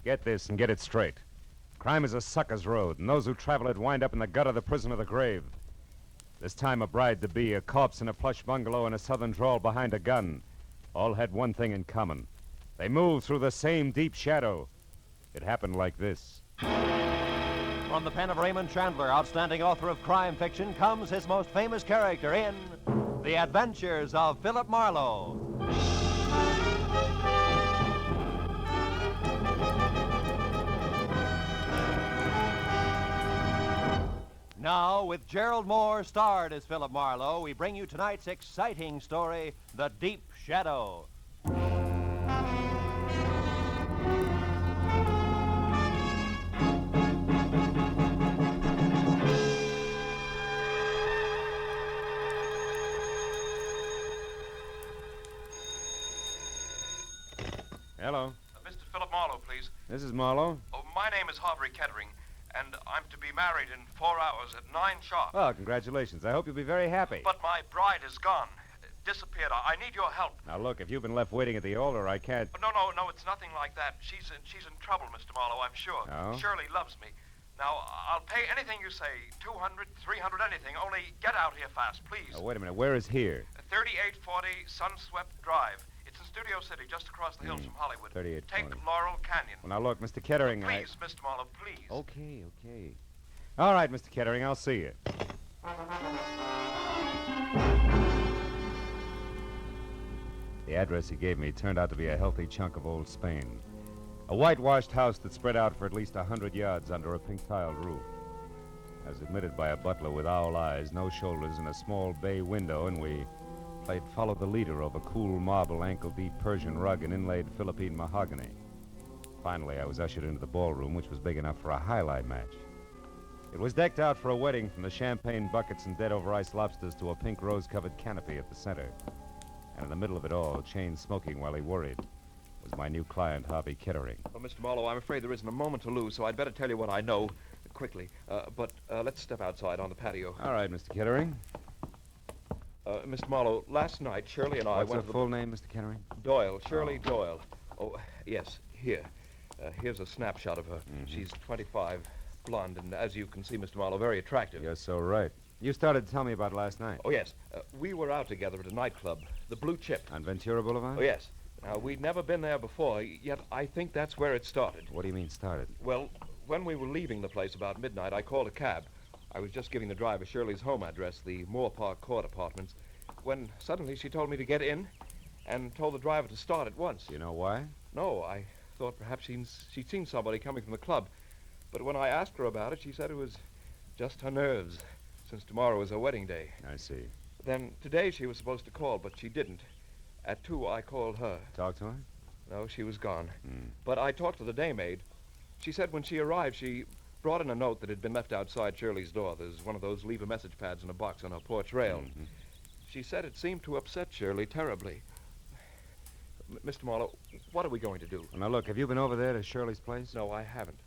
Get this and get it straight. Crime is a sucker's road, and those who travel it wind up in the gutter, the prison, or the grave. This time a bride-to-be, a corpse in a plush bungalow, and a southern drawl behind a gun all had one thing in common. They moved through the same deep shadow. It happened like this. From the pen of Raymond Chandler, outstanding author of crime fiction, comes his most famous character in The Adventures of Philip Marlowe. Now, with Gerald Mohr starred as Philip Marlowe, we bring you tonight's exciting story, The Deep Shadow. Hello. Mr. Philip Marlowe, please. This is Marlowe. Oh, my name is Harvey Kettering, and I'm to be married in 4 hours at 9 sharp. Oh, congratulations. I hope you'll be very happy. But my bride is gone. Disappeared. I need your help. Now, look, if you've been left waiting at the altar, I can't... No, it's nothing like that. She's in trouble, Mr. Marlowe, I'm sure. Oh? Shirley loves me. Now, I'll pay anything you say, 200, 300, anything. Only get out here fast, please. Now, wait a minute. Where is here? 3840 Sunswept Drive. It's in Studio City, just across the hills from Hollywood. 3840. Take Laurel Canyon. Well, now, look, Mr. Kettering, Please, Mr. Marlowe, please. Okay. All right, Mr. Kettering, I'll see you. The address he gave me turned out to be a healthy chunk of old Spain. A whitewashed house that spread out for at least 100 yards under a pink-tiled roof. As admitted by a butler with owl eyes, no shoulders, and a small bay window, and we played Follow the Leader over cool marble, ankle-deep Persian rug and inlaid Philippine mahogany. Finally, I was ushered into the ballroom, which was big enough for a highlight match. It was decked out for a wedding, from the champagne buckets and dead-over-ice lobsters to a pink rose-covered canopy at the center. And in the middle of it all, chain smoking while he worried, was my new client, Harvey Kettering. Oh, Mr. Marlowe, I'm afraid there isn't a moment to lose, so I'd better tell you what I know quickly. But let's step outside on the patio. All right, Mr. Kettering. Mr. Marlowe, last night, Shirley and I What's went her to full name, Mr. Kettering? Doyle, Shirley Doyle. Oh, yes, here. Here's a snapshot of her. Mm-hmm. She's 25, blonde, and as you can see, Mr. Marlowe, very attractive. You're so right. You started to tell me about last night. Oh, yes. We were out together at a nightclub, the Blue Chip. On Ventura Boulevard? Oh, yes. Now, we'd never been there before, yet I think that's where it started. What do you mean started? Well, when we were leaving the place about midnight, I called a cab. I was just giving the driver Shirley's home address, the Moore Park Court Apartments, when suddenly she told me to get in and told the driver to start at once. Do you know why? No, I thought perhaps she'd seen somebody coming from the club. But when I asked her about it, she said it was just her nerves, since tomorrow is her wedding day. I see. Then today she was supposed to call, but she didn't. At 2, I called her. Talk to her? No, she was gone. Hmm. But I talked to the daymaid. She said when she arrived, she brought in a note that had been left outside Shirley's door. There's one of those leave-a-message pads in a box on her porch rail. Mm-hmm. She said it seemed to upset Shirley terribly. Mr. Marlowe, what are we going to do? Well, now, look, have you been over there to Shirley's place? No, I haven't.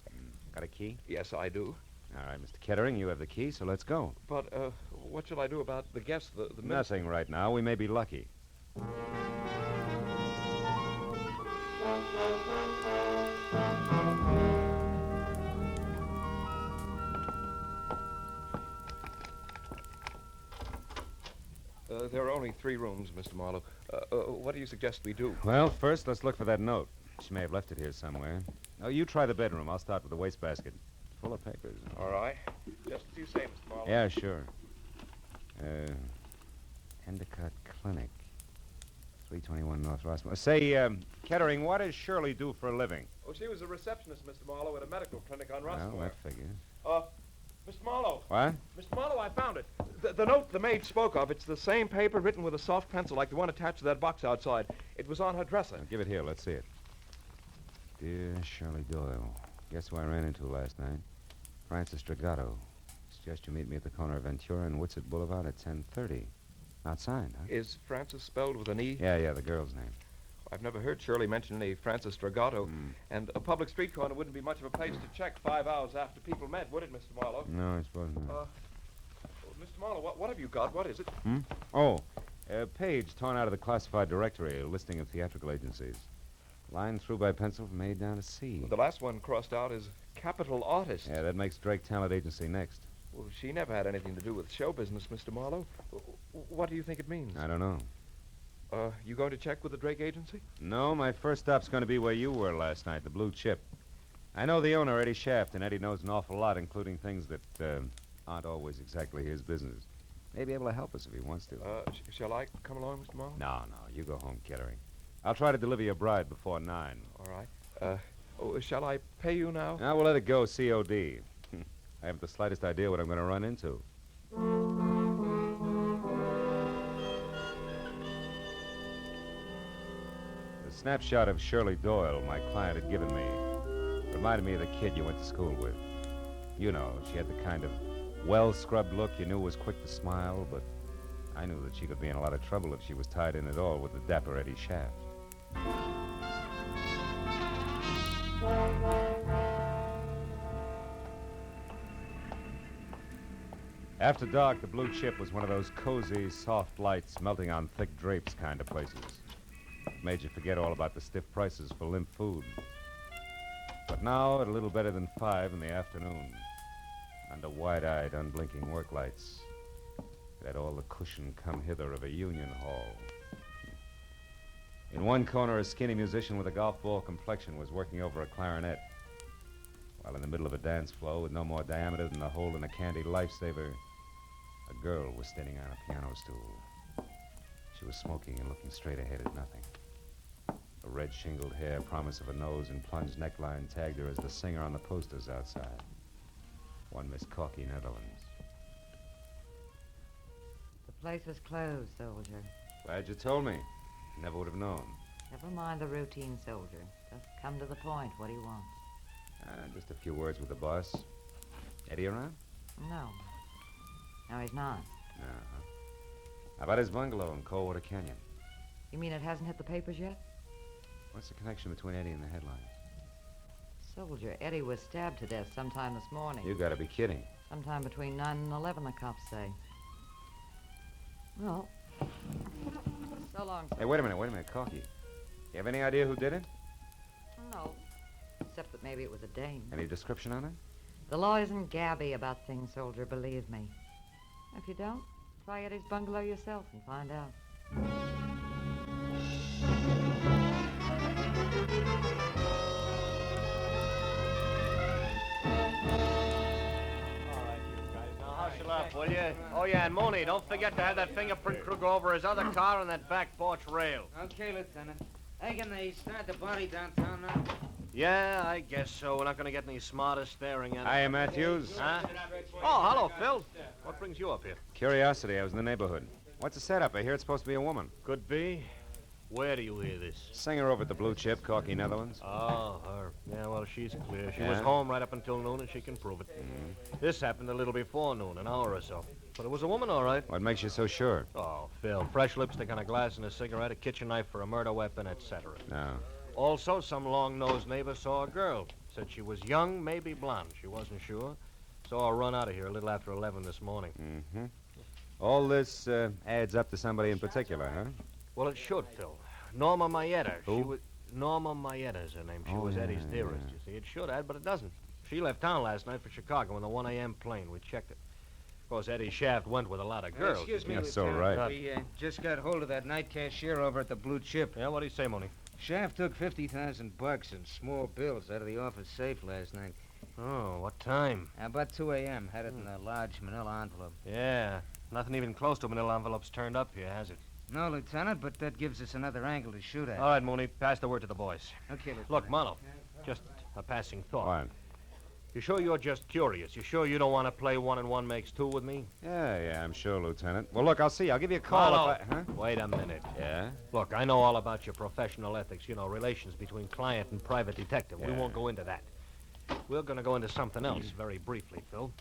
Got a key? Yes, I do. All right, Mr. Kettering, you have the key, so let's go. But, what shall I do about the guests, the Nothing right now. We may be lucky. There are only 3 rooms, Mr. Marlowe. What do you suggest we do? Well, first, let's look for that note. She may have left it here somewhere. Oh, you try the bedroom. I'll start with the wastebasket. Full of papers. All right. Just as you say, Mr. Marlowe. Yeah, sure. Endicott Clinic. 321 North Rossmore. Say, Kettering, what does Shirley do for a living? Oh, she was a receptionist, Mr. Marlowe, at a medical clinic on Rossmore. Well, that figures. Mr. Marlowe. What? Mr. Marlowe, I found it. The note the maid spoke of, it's the same paper written with a soft pencil like the one attached to that box outside. It was on her dresser. Now, give it here. Let's see it. Dear Shirley Doyle, guess who I ran into last night? Francis Dragato. Suggest you meet me at the corner of Ventura and Woodsett Boulevard at 10:30. Not signed, huh? Is Francis spelled with an E? Yeah, the girl's name. I've never heard Shirley mention any Francis Dragato. And a public street corner wouldn't be much of a place to check 5 hours after people met, would it, Mr. Marlowe? No, I suppose not. Mr. Marlowe, what have you got? What is it? Oh, a page torn out of the classified directory, a listing of theatrical agencies. Line through by pencil from A down to C. The last one crossed out is capital artist. Yeah, that makes Drake Talent Agency next. Well, she never had anything to do with show business, Mr. Marlowe. What do you think it means? I don't know. You going to check with the Drake agency? No, my first stop's going to be where you were last night, the Blue Chip. I know the owner, Eddie Shaft, and Eddie knows an awful lot, including things that aren't always exactly his business. May be able to help us if he wants to. Shall I come along, Mr. Marlowe? No, you go home, Kittery. I'll try to deliver your bride before 9. All right. Shall I pay you now? Now we'll let it go COD. I haven't the slightest idea what I'm going to run into. The snapshot of Shirley Doyle my client had given me reminded me of the kid you went to school with. You know, she had the kind of well-scrubbed look you knew was quick to smile, but I knew that she could be in a lot of trouble if she was tied in at all with the dapper Eddie Shaft. After dark, the Blue Chip was one of those cozy, soft lights melting on thick drapes kind of places. Made you forget all about the stiff prices for limp food. But now, at a little better than 5 in the afternoon, under wide-eyed, unblinking work lights, it had all the cushion come hither of a union hall. In one corner, a skinny musician with a golf ball complexion was working over a clarinet, while in the middle of a dance floor with no more diameter than the hole in a candy lifesaver, a girl was standing on a piano stool. She was smoking and looking straight ahead at nothing. The red shingled hair, promise of a nose, and plunged neckline tagged her as the singer on the posters outside. One Miss Corky, Netherlands. The place is closed, soldier. Glad you told me. Never would have known. Never mind the routine, soldier. Just come to the point. What do you want? Just a few words with the boss. Eddie around? No. No, he's not. Uh-huh. How about his bungalow in Coldwater Canyon? You mean it hasn't hit the papers yet? What's the connection between Eddie and the headlines? Soldier, Eddie was stabbed to death sometime this morning. You gotta be kidding. Sometime between 9 and 11, the cops say. Well, so long, soldier. Hey, wait a minute, Corky. You have any idea who did it? No. Except that maybe it was a dame. Any description on it? The law isn't gabby about things, soldier, believe me. If you don't, try Eddie's bungalow yourself and find out. Hustle up, will you? Oh, yeah, and Mooney, don't forget to have that fingerprint crew go over his other car on that back porch rail. Okay, Lieutenant. Hey, can they start the body downtown now? Yeah, I guess so. We're not going to get any smarter staring at it. Hiya, Matthews. Huh? Oh, hello, Phil. What brings you up here? Curiosity, I was in the neighborhood. What's the setup? I hear it's supposed to be a woman. Could be. Where do you hear this? Singer over at the Blue Chip, Corky, Netherlands. Oh, her. Yeah, well, she's clear. She Yeah? was home right up until noon, and she can prove it. This happened a little before noon, an hour or so. But it was a woman, all right. What makes you so sure? Oh, Phil, fresh lipstick on a glass and a cigarette, a kitchen knife for a murder weapon, etc. No. Also, some long-nosed neighbor saw a girl. Said she was young, maybe blonde. She wasn't sure. Saw her run out of here a little after 11 this morning. Mm-hmm. All this adds up to somebody in particular, huh? Well, it should, Phil. Norma Mayetta. Who? She was Norma Mayetta is her name. She was Eddie's dearest, you see. It should add, but it doesn't. She left town last night for Chicago in the 1 a.m. plane. We checked it. Of course, Eddie Shaft went with a lot of girls. Excuse me, That's so Lieutenant. right. We just got hold of that night cashier over at the Blue Chip. Yeah, what'd he say, Mooney? Shaft took $50,000 in small bills out of the office safe last night. Oh, what time? About 2 a.m. Had it in a large manila envelope. Yeah, nothing even close to manila envelopes turned up here, has it? No, Lieutenant, but that gives us another angle to shoot at. All right, Mooney, pass the word to the boys. Okay, Lieutenant. Look, Marlowe, just a passing thought. What? You sure you're just curious? You sure you don't want to play 1 and 1 makes 2 with me? Yeah, I'm sure, Lieutenant. Well, look, I'll see you. I'll give you a call Marlowe. if I... Huh? Wait a minute. Yeah? Look, I know all about your professional ethics, you know, relations between client and private detective. We Yeah. won't go into that. We're going to go into something else very briefly, Phil.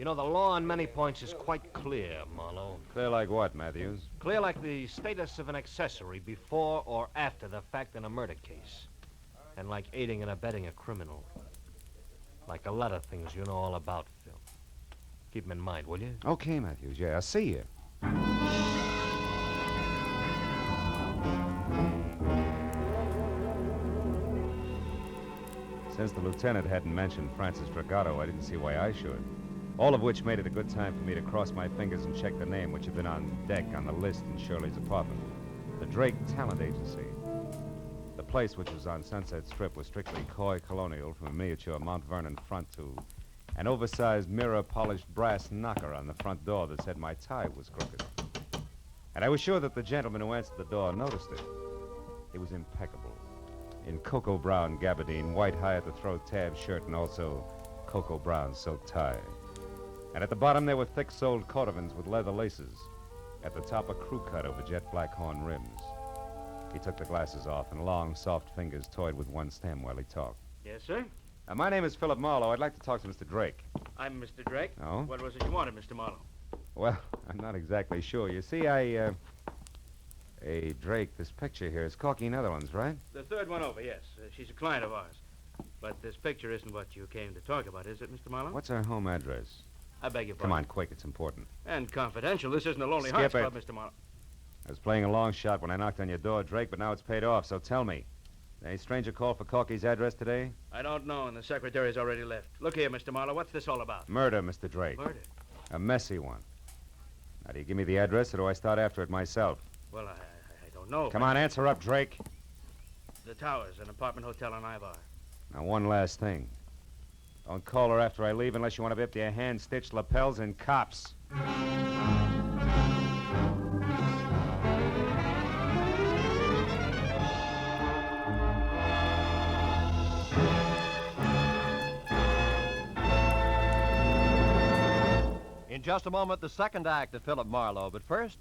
You know, the law on many points is quite clear, Marlowe. Clear like what, Matthews? Clear like the status of an accessory before or after the fact in a murder case. And like aiding and abetting a criminal. Like a lot of things you know all about, Phil. Keep them in mind, will you? Okay, Matthews. Yeah, I'll see you. Since the lieutenant hadn't mentioned Francis Dragato, I didn't see why I should. All of which made it a good time for me to cross my fingers and check the name, which had been on deck on the list in Shirley's apartment. The Drake Talent Agency. The place, which was on Sunset Strip, was strictly coy colonial, from a miniature Mount Vernon front to an oversized mirror-polished brass knocker on the front door that said my tie was crooked. And I was sure that the gentleman who answered the door noticed it. He was impeccable. In cocoa brown gabardine, white high-at-the-throat tab shirt, and also cocoa brown silk tie. And at the bottom there were thick-soled cordovans with leather laces. At the top, a crew cut over jet black horn rims. He took the glasses off, and long, soft fingers toyed with one stem while he talked. Yes, sir? My name is Philip Marlowe. I'd like to talk to Mr. Drake. I'm Mr. Drake. Oh? What was it you wanted, Mr. Marlowe? Well, I'm not exactly sure. You see, Hey, Drake, this picture here is Corky Netherlands, right? The third one over, yes. She's a client of ours. But this picture isn't what you came to talk about, is it, Mr. Marlowe? What's her home address? I beg your pardon. Come on, quick. It's important. And confidential. This isn't a Lonely Skip Hearts it. Club, Mr. Marlowe. I was playing a long shot when I knocked on your door, Drake, but now it's paid off, so tell me. Any stranger called for Corky's address today? I don't know, and the secretary's already left. Look here, Mr. Marlowe, what's this all about? Murder, Mr. Drake. Murder? A messy one. Now, do you give me the address, or do I start after it myself? Well, I don't know. Come on, answer up, Drake. The Towers, an apartment hotel on Ivar. Now, one last thing. Don't call her after I leave unless you want to be up to your hand-stitched lapels and cops. In just a moment, the second act of Philip Marlowe. But first,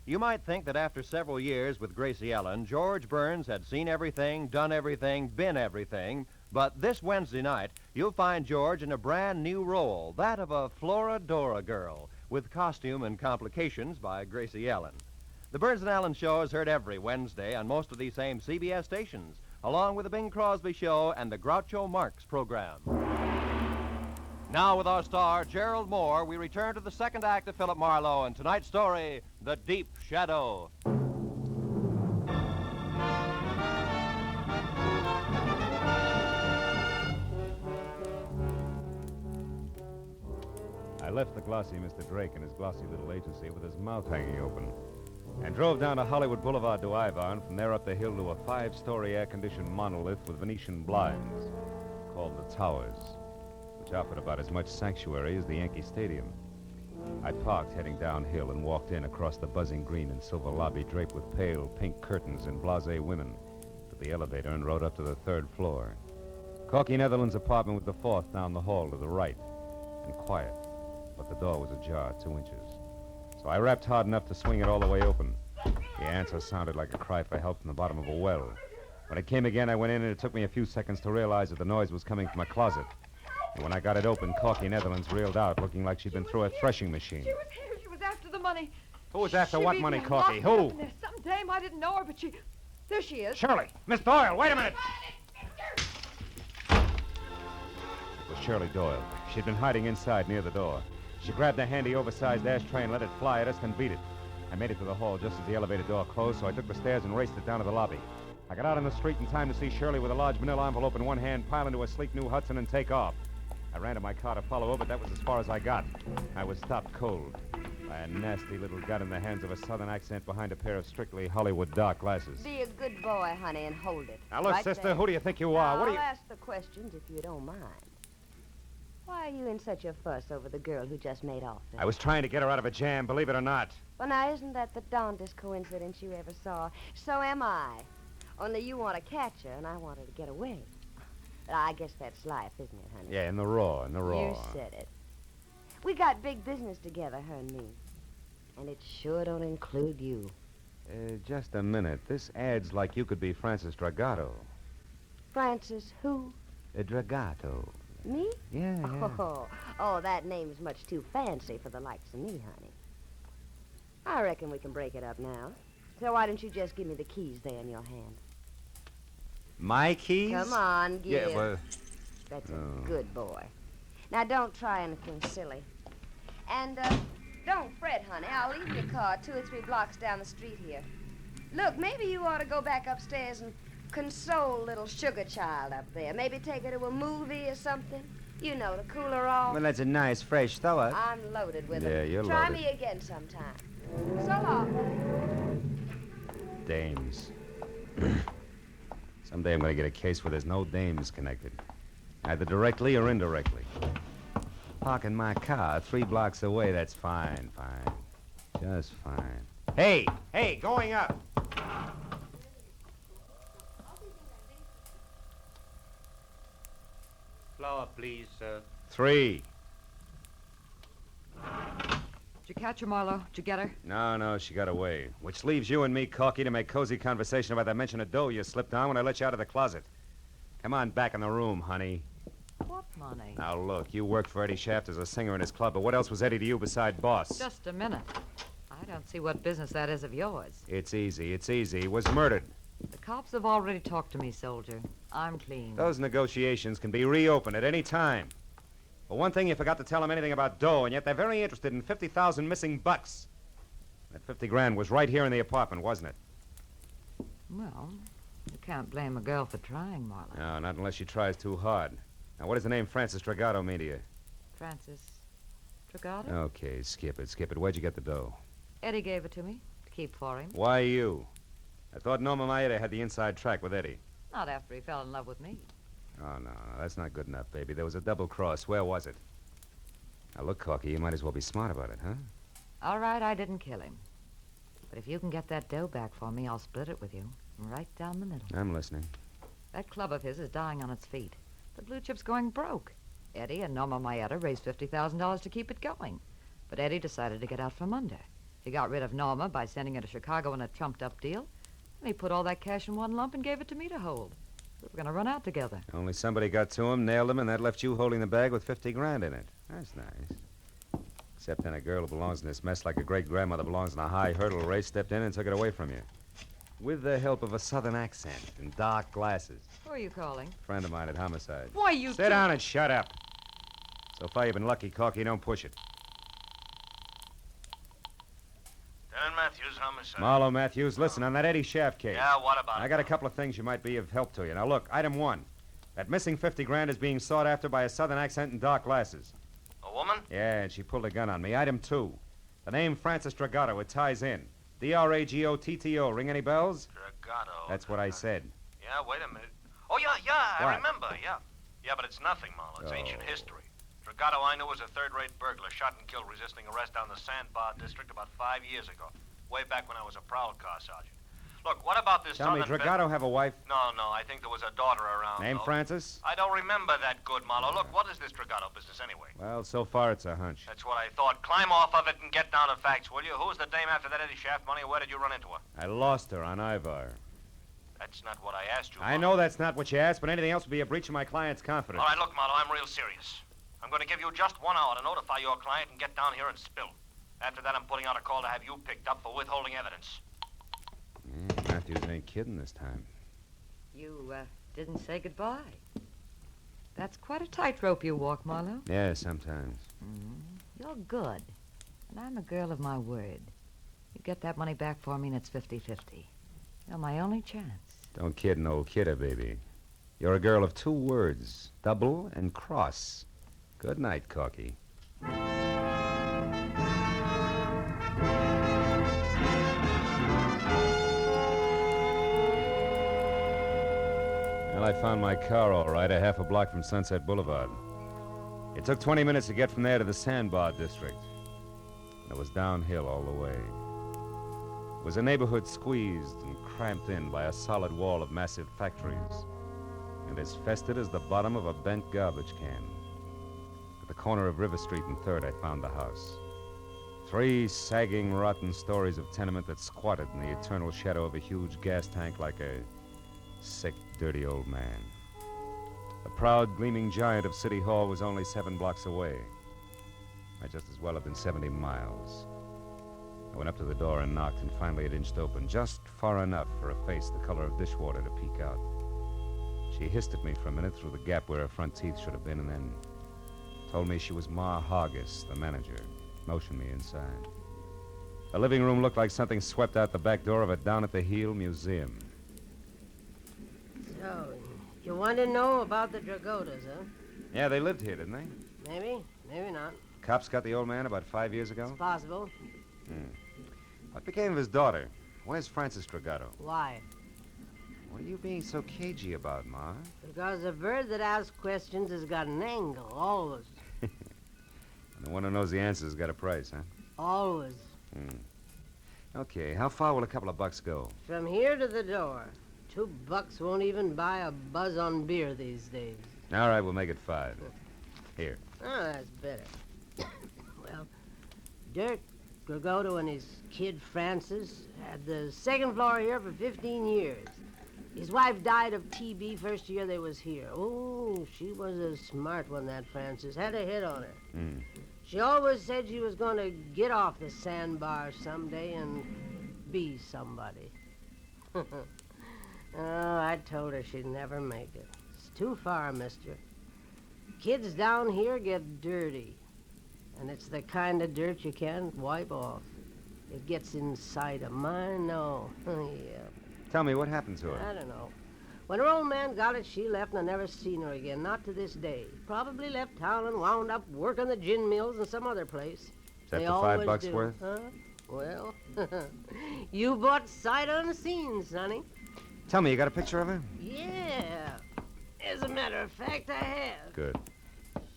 you might think that after several years with Gracie Ellen, George Burns had seen everything, done everything, been everything. But this Wednesday night, you'll find George in a brand new role, that of a Florodora girl, with costume and complications by Gracie Ellen. The Burns and Allen Show is heard every Wednesday on most of these same CBS stations, along with the Bing Crosby Show and the Groucho Marx program. Now, with our star, Gerald Mohr, we return to the second act of Philip Marlowe and tonight's story, The Deep Shadow. I left the glossy Mr. Drake in his glossy little agency with his mouth hanging open and drove down to Hollywood Boulevard to Ivar, and from there up the hill to a 5-story air-conditioned monolith with Venetian blinds called the Towers, which offered about as much sanctuary as the Yankee Stadium. I parked heading downhill and walked in across the buzzing green and silver lobby draped with pale pink curtains and blasé women to the elevator and rode up to the 3rd floor. Corky Netherlands' apartment with the 4th down the hall to the right, and quiet, but the door was ajar 2 inches. So I rapped hard enough to swing it all the way open. The answer sounded like a cry for help from the bottom of a well. When it came again, I went in, and it took me a few seconds to realize that the noise was coming from a closet. And when I got it open, Corky Netherlands reeled out, looking like she'd been through a threshing machine. She was here. She was after the money. Who was after what money, beat me Corky? and locked me Who? up, and there's some dame I didn't know her, but she... There she is. Shirley! Miss Doyle, wait a minute! It was Shirley Doyle. She'd been hiding inside near the door. She grabbed a handy, oversized ashtray and let it fly at us, then beat it. I made it to the hall just as the elevator door closed, so I took the stairs and raced it down to the lobby. I got out on the street in time to see Shirley with a large manila envelope in one hand pile into a sleek new Hudson and take off. I ran to my car to follow her, but that was as far as I got. I was stopped cold by a nasty little gun in the hands of a southern accent behind a pair of strictly Hollywood dark glasses. Be a good boy, honey, and hold it. Now, look, Right sister, there. who do you think you are? Now, What are you... I'll ask the questions if you don't mind. Why are you in such a fuss over the girl who just made off there? I was trying to get her out of a jam, believe it or not. Well, now, isn't that the darndest coincidence you ever saw? So am I. Only you want to catch her, and I want her to get away. I guess that's life, isn't it, honey? Yeah, in the raw, in the raw. You said it. We got big business together, her and me. And it sure don't include you. Just a minute. This ad's like you could be Francis Dragato. Francis who? Dragato. Me? Yeah. Oh, that name's much too fancy for the likes of me, honey. I reckon we can break it up now. So why don't you just give me the keys there in your hand? My keys? Come on, give. Yeah, well... That's a good boy. Now, don't try anything silly. And, don't fret, honey. I'll leave your car 2 or 3 blocks down the street here. Look, maybe you ought to go back upstairs and console little sugar child up there. Maybe take her to a movie or something. You know, to cool her off. Well, that's a nice, fresh thought. I'm loaded with them. Yeah, you're Try loaded. me again sometime. So long. Dames. Someday I'm going to get a case where there's no dames connected. Either directly or indirectly. Parking my car 3 blocks away, that's fine. Just fine. Hey, going up. Flour, please, sir. 3. Did you catch her, Marlowe? Did you get her? No, she got away. Which leaves you and me, Corky, to make cozy conversation about that mention of dough you slipped on when I let you out of the closet. Come on back in the room, honey. What money? Now, look, you worked for Eddie Shaft as a singer in his club, but what else was Eddie to you beside boss? Just a minute. I don't see what business that is of yours. It's easy. He was murdered. The cops have already talked to me, soldier. I'm clean. Those negotiations can be reopened at any time. For one thing, you forgot to tell them anything about dough, and yet they're very interested in 50,000 missing bucks. That 50 grand was right here in the apartment, wasn't it? Well, you can't blame a girl for trying, Marlowe. No, not unless she tries too hard. Now, what does the name Francis Dragato mean to you? Francis Dragato? Okay, skip it. Where'd you get the dough? Eddie gave it to me to keep for him. Why you? I thought Norma Maeda had the inside track with Eddie. Not after he fell in love with me. Oh, no, that's not good enough, baby. There was a double cross. Where was it? Now, look, Corky, you might as well be smart about it, huh? All right, I didn't kill him. But if you can get that dough back for me, I'll split it with you. Right down the middle. I'm listening. That club of his is dying on its feet. The blue chip's going broke. Eddie and Norma Maeda raised $50,000 to keep it going. But Eddie decided to get out from under. He got rid of Norma by sending her to Chicago in a trumped-up deal. And he put all that cash in one lump and gave it to me to hold. We were going to run out together. Only somebody got to him, nailed him, and that left you holding the bag with 50 grand in it. That's nice. Except then a girl who belongs in this mess like a great-grandmother belongs in a high hurdle race stepped in and took it away from you. With the help of a southern accent and dark glasses. Who are you calling? Friend of mine at Homicide. Why, you Sit down and shut up. So far, you've been lucky, Corky. Don't push it. Lieutenant Matthews, homicide. Marlowe Matthews, listen, on that Eddie Shaft case. Yeah, what about I got a couple of things you might be of help to you. Now, look, item 1. That missing 50 grand is being sought after by a southern accent and dark glasses. A woman? Yeah, and she pulled a gun on me. Item 2. The name Francis Dragato, it ties in. D-R-A-G-O-T-T-O. Ring any bells? Dragato. That's what I said. Yeah, wait a minute. Oh, yeah, What? I remember, yeah. Yeah, but it's nothing, Marlowe. It's ancient history. Dragato, I knew, was a third-rate burglar, shot and killed resisting arrest down the Sandbar district about 5 years ago, way back when I was a prowl car sergeant. Look, what about this Tell me, southern... Dragato have a wife? No, I think there was a daughter around. Name though. Francis? I don't remember that good, Marlowe. Look, what is this Dragato business anyway? Well, so far it's a hunch. That's what I thought. Climb off of it and get down to facts, will you? Who was the dame after that Eddie Shaft money, and where did you run into her? I lost her on Ivar. That's not what I asked you, I Marlowe. know that's not what you asked, but anything else would be a breach of my client's confidence. All right, look, Marlowe, I'm real serious. I'm going to give you just 1 hour to notify your client and get down here and spill. After that, I'm putting out a call to have you picked up for withholding evidence. Matthews ain't kidding this time. You, didn't say goodbye. That's quite a tightrope you walk, Marlowe. Yeah, sometimes. You're good. And I'm a girl of my word. You get that money back for me and it's 50-50. You're my only chance. Don't kid an old kidder, baby. You're a girl of 2 words, double and cross. Good night, Corky. Well, I found my car all right, a half a block from Sunset Boulevard. It took 20 minutes to get from there to the Sandbar district. And it was downhill all the way. It was a neighborhood squeezed and cramped in by a solid wall of massive factories, and as festered as the bottom of a bent garbage can. At the corner of River Street and 3rd, I found the house. 3 sagging, rotten stories of tenement that squatted in the eternal shadow of a huge gas tank like a sick, dirty old man. The proud, gleaming giant of City Hall was only 7 blocks away. Might just as well have been 70 miles. I went up to the door and knocked, and finally it inched open, just far enough for a face the color of dishwater to peek out. She hissed at me for a minute through the gap where her front teeth should have been, and then told me she was Ma Hargis, the manager, motioned me inside. The living room looked like something swept out the back door of a down-at-the-heel museum. You want to know about the Dragotas, huh? Yeah, they lived here, didn't they? Maybe, maybe not. Cops got the old man about 5 years ago? It's possible. What became of his daughter? Where's Frances Dragato? Why? What are you being so cagey about, Ma? Because a bird that asks questions has got an angle, always. And the one who knows the answers has got a price, huh? Always. Okay, how far will a couple of bucks go? From here to the door. $2 won't even buy a buzz on beer these days. All right, we'll make it 5. Here. Oh, that's better. Well, Dirk Dragoto and his kid Francis had the second floor here for 15 years. His wife died of TB first year they was here. Oh, she was a smart one, that Francis. Had a hit on her. She always said she was going to get off the sandbar someday and be somebody. Oh, I told her she'd never make it. It's too far, mister. Kids down here get dirty. And it's the kind of dirt you can't wipe off. It gets inside of mine, no. Yeah. Tell me, what happened to her? I don't know. When her old man got it, she left and I never seen her again, not to this day. Probably left town and wound up working the gin mills in some other place. Is that They the always $5 do. worth? Huh? Well, you bought sight unseen, Sonny. Tell me, you got a picture of her? Yeah. As a matter of fact, I have. Good.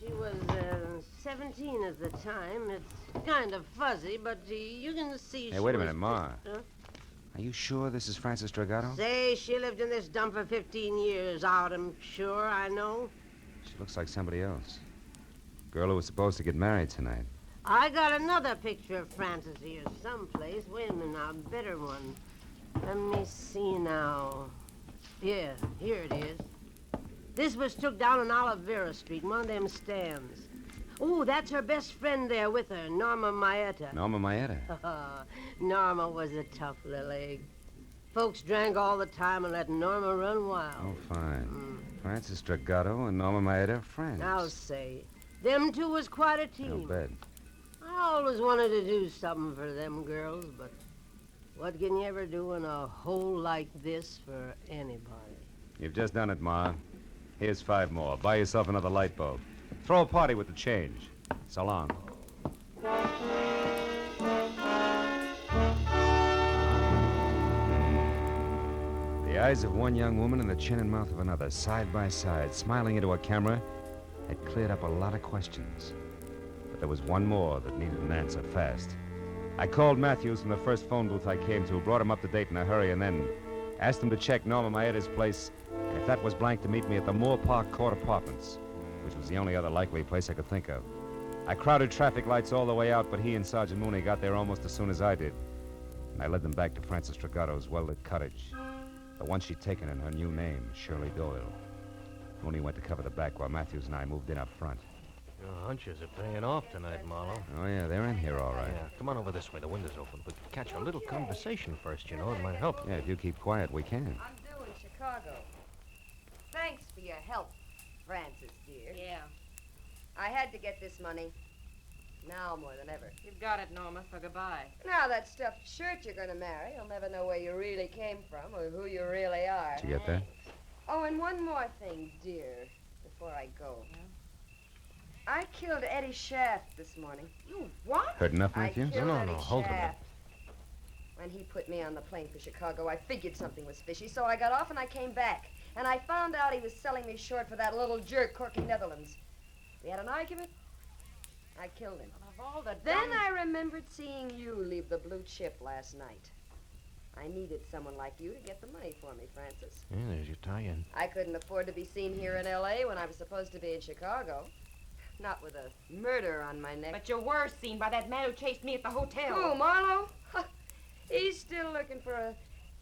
She was 17 at the time. It's kind of fuzzy, but you can see. Hey, wait a minute, was Ma. Huh? Are you sure this is Frances Dragato? Say, she lived in this dump for 15 years. Out, I'm sure, I know. She looks like somebody else. Girl who was supposed to get married tonight. I got another picture of Frances here someplace. Wait a minute now, a better one. Let me see now. Yeah, here it is. This was took down on Olivera Street, one of them stands. Oh, that's her best friend there with her, Norma Maeta. Norma Maeta. Norma was a tough little egg. Folks drank all the time and let Norma run wild. Oh, fine. Frances Dragato and Norma Maeta are friends. Now say, them two was quite a No team. bed. I always wanted to do something for them girls, but what can you ever do in a hole like this for anybody? You've just done it, Ma. Here's 5 more. Buy yourself another light bulb. Throw a party with the change. So long. The eyes of one young woman and the chin and mouth of another, side by side, smiling into a camera, had cleared up a lot of questions. But there was one more that needed an answer fast. I called Matthews from the first phone booth I came to, brought him up to date in a hurry, and then asked him to check Norma Maeta's place, and if that was blank, to meet me at the Moore Park Court Apartments, which was the only other likely place I could think of. I crowded traffic lights all the way out, but he and Sergeant Mooney got there almost as soon as I did. And I led them back to Frances Dragato's well-lit cottage, the one she'd taken in her new name, Shirley Doyle. Mooney went to cover the back while Matthews and I moved in up front. Your hunches are paying off tonight, Marlowe. Oh, yeah, they're in here all right. Yeah, come on over this way. The window's open. We could catch a little conversation first, you know. It might help. Yeah, if you keep quiet, we can. I'm due in Chicago. Thanks for your help, Francis, dear. Yeah. I had to get this money. Now more than ever. You've got it, Norma, so goodbye. Now that stuffed shirt you're going to marry, you'll never know where you really came from or who you really are. Did you get that? Oh, and one more thing, dear, before I go. Yeah? I killed Eddie Shaft this morning. You what? Heard enough, I Matthews? killed No, Eddie hold it a minute. Shaft. When he put me on the plane for Chicago, I figured something was fishy, so I got off and I came back. And I found out he was selling me short for that little jerk, Corky Netherlands. We had an argument. I killed him. Of all the Then I remembered seeing you leave the blue chip last night. I needed someone like you to get the money for me, Francis. Yeah, there's your tie-in. I couldn't afford to be seen here in L.A. when I was supposed to be in Chicago. Not with a murder on my neck. But you were seen by that man who chased me at the hotel. Who, Marlowe? He's still looking for a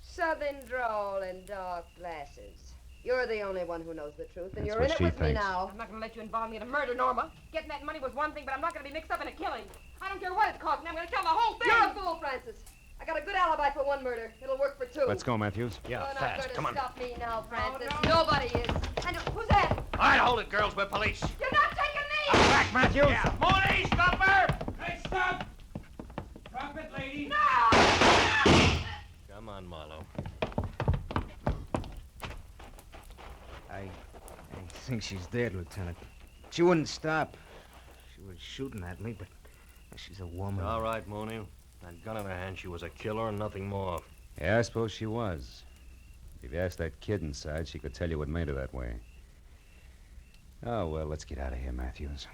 southern drawl and dark glasses. You're the only one who knows the truth, and That's you're what in it she with me thinks. now. I'm not going to let you involve me in a murder, Norma. Getting that money was one thing, but I'm not going to be mixed up in a killing. I don't care what it costs me. I'm going to tell the whole thing. You're a fool, Francis. I got a good alibi for one murder. It'll work for 2. Let's go, Matthews. Yeah, You're not fast. going to Come on. stop me now, Francis. no. Nobody is. And who's that? All right, hold it, girls. We're police. You're not taking me! Back, Matthews! Yeah. Mooney, stop her! Hey, stop! Drop it, lady. Come on, Marlowe. I think she's dead, Lieutenant. She wouldn't stop. She was shooting at me, but she's a woman. All right, Mooney. That gun in her hand, she was a killer and nothing more. Yeah, I suppose she was. If you asked that kid inside, she could tell you what made her that way. Oh, well, let's get out of here, Matthews.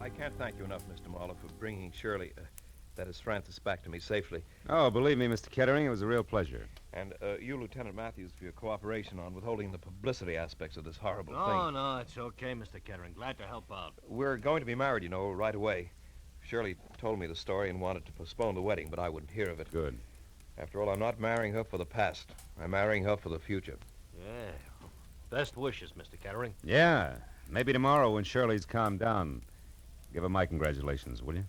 I can't thank you enough, Mr. Marlowe, for bringing Shirley, that is Francis, back to me safely. Oh, believe me, Mr. Kettering, it was a real pleasure. And you, Lieutenant Matthews, for your cooperation on withholding the publicity aspects of this horrible No, thing. no, it's okay, Mr. Kettering. Glad to help out. We're going to be married, you know, right away. Shirley told me the story and wanted to postpone the wedding, but I wouldn't hear of it. Good. After all, I'm not marrying her for the past. I'm marrying her for the future. Yeah. Best wishes, Mr. Kettering. Yeah. Maybe tomorrow when Shirley's calmed down. Give her my congratulations, will you?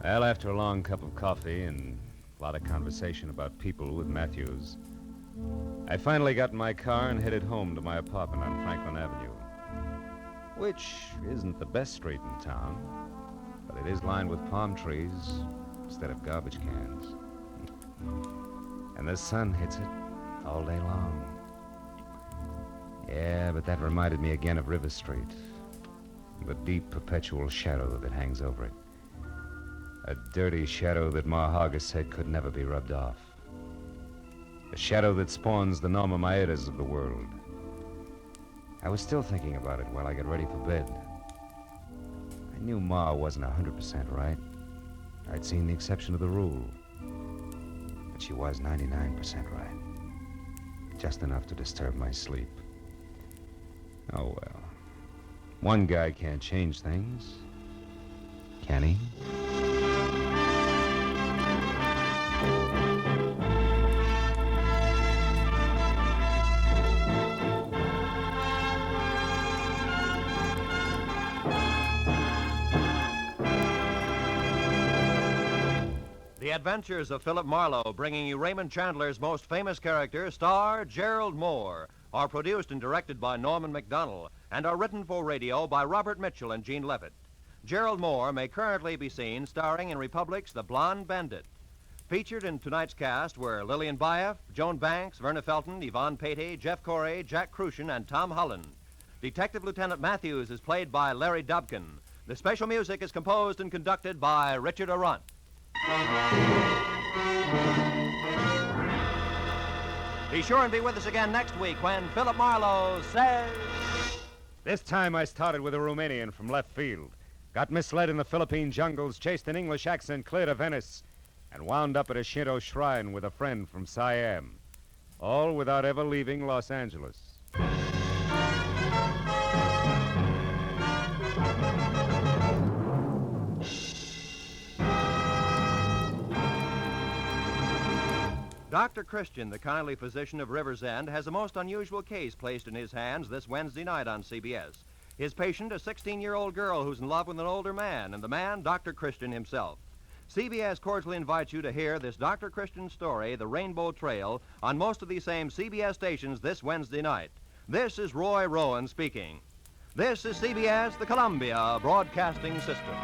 Well, after a long cup of coffee and a lot of conversation about people with Matthews, I finally got in my car and headed home to my apartment on Franklin Avenue, which isn't the best street in town, but it is lined with palm trees instead of garbage cans. And the sun hits it all day long. Yeah, but that reminded me again of River Street, the deep, perpetual shadow that hangs over it. A dirty shadow that Mohr said could never be rubbed off. A shadow that spawns the Norma Maedas of the world. I was still thinking about it while I got ready for bed. I knew Ma wasn't 100% right. I'd seen the exception to the rule. But she was 99% right. Just enough to disturb my sleep. Oh, well. One guy can't change things. Can he? The Adventures of Philip Marlowe, bringing you Raymond Chandler's most famous character, star Gerald Mohr, are produced and directed by Norman MacDonald and are written for radio by Robert Mitchell and Gene Levitt. Gerald Mohr may currently be seen starring in Republic's The Blonde Bandit. Featured in tonight's cast were Lillian Baeff, Joan Banks, Verna Felton, Yvonne Patey, Jeff Corey, Jack Crucian, and Tom Holland. Detective Lieutenant Matthews is played by Larry Dobkin. The special music is composed and conducted by Richard Arant. Be sure and be with us again next week when Philip Marlowe says... This time I started with a Romanian from left field. Got misled in the Philippine jungles, chased an English accent clear to Venice, and wound up at a Shinto shrine with a friend from Siam. All without ever leaving Los Angeles. Dr. Christian, the kindly physician of River's End, has a most unusual case placed in his hands this Wednesday night on CBS. His patient, a 16-year-old girl who's in love with an older man, and the man, Dr. Christian himself. CBS cordially invites you to hear this Dr. Christian story, The Rainbow Trail, on most of these same CBS stations this Wednesday night. This is Roy Rowan speaking. This is CBS, the Columbia Broadcasting System.